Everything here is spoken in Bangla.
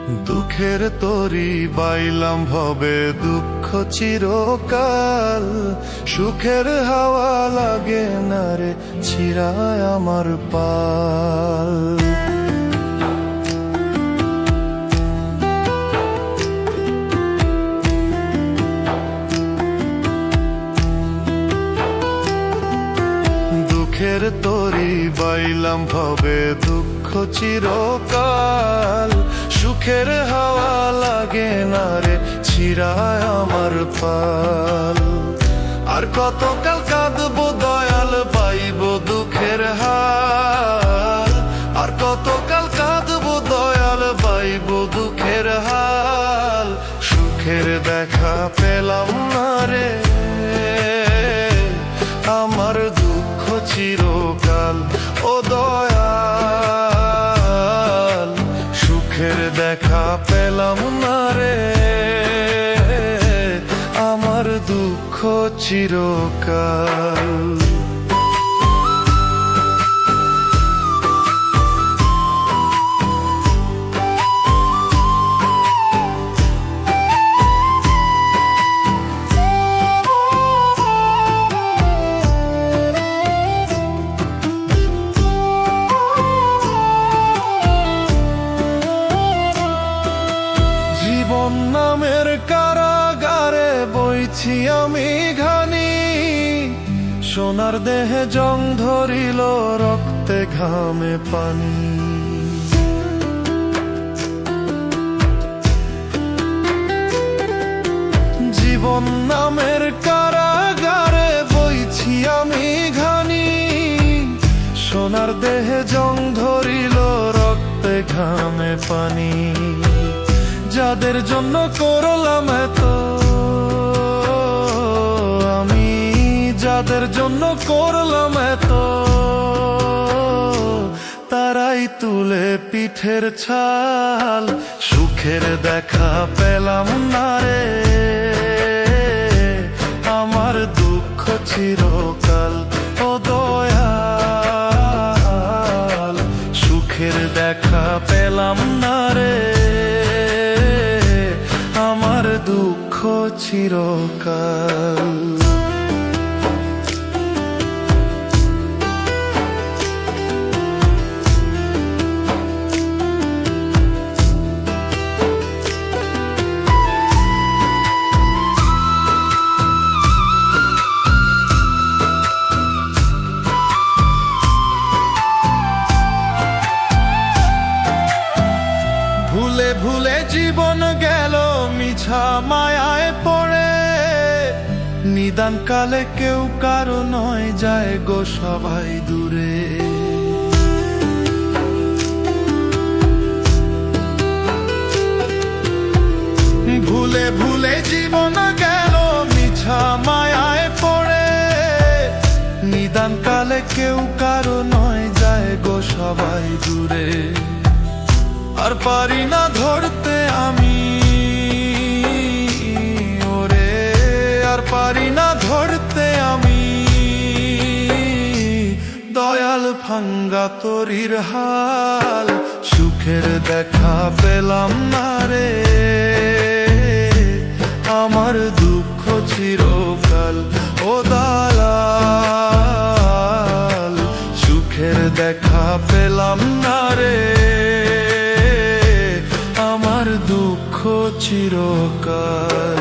দুঃখের তরি বাইলাম ভবে দুঃখ চিরকাল, সুখের হাওয়া লাগে না রে ছিড়ায় আমার পাল। দুঃখের তরি বাইলাম ভবে দুঃখ চিরকাল, সুখের হাওয়া লাগে না রে ছিড়ায় আমার পাল। আর কতকাল কাঁদবো দয়াল পাইব দুঃখের হাল, আর কতকাল কাঁদবো দয়াল পাইব দুঃখের হাল। সুখের দেখা পেলাম না রে আমার দুঃখ চিরকাল, ও দয়াল সুখের দেখা পেলাম না রে আমার দুঃখ চিরকাল। জীবন নামের কারাগারে বইছি আমি ঘানি, সোনার দেহে জং ধরিল রক্তে ঘামে পানি। জীবন নামের কারাগারে বইছি আমি ঘানি, সোনার দেহে জং ধরিল রক্তে ঘামে পানি। যাদের জন্য করলাম এত আমি, যাদের জন্য করলাম এত, তারাই তুলে পিঠের ছাল। সুখের দেখা পেলাম না রে আমার দুঃখ চিরকাল, ও দয়াল সুখের দেখা পেলাম না রে আমার দুঃখ চিরকাল। ভুলে ভুলে জীবন গেল মিছা মায়ায় পড়ে, নিদান কালে কেউ কারো নয় যায় গো সবাই দূরে। ভুলে ভুলে জীবন গেল মিছা মায়ায় পড়ে, নিদান কালে কেউ কারো নয় যায় গো সবাই দূরে। আর পারি না ধরতে আমি ওরে, আর পারি না ধরতে আমি দয়াল ভাঙ্গা তরির হাল। সুখের দেখা পেলাম না রে আমার দুঃখ চিরকাল, ও দালাল সুখের দেখা পেলাম না রে আমার দুঃখ চিরকাল।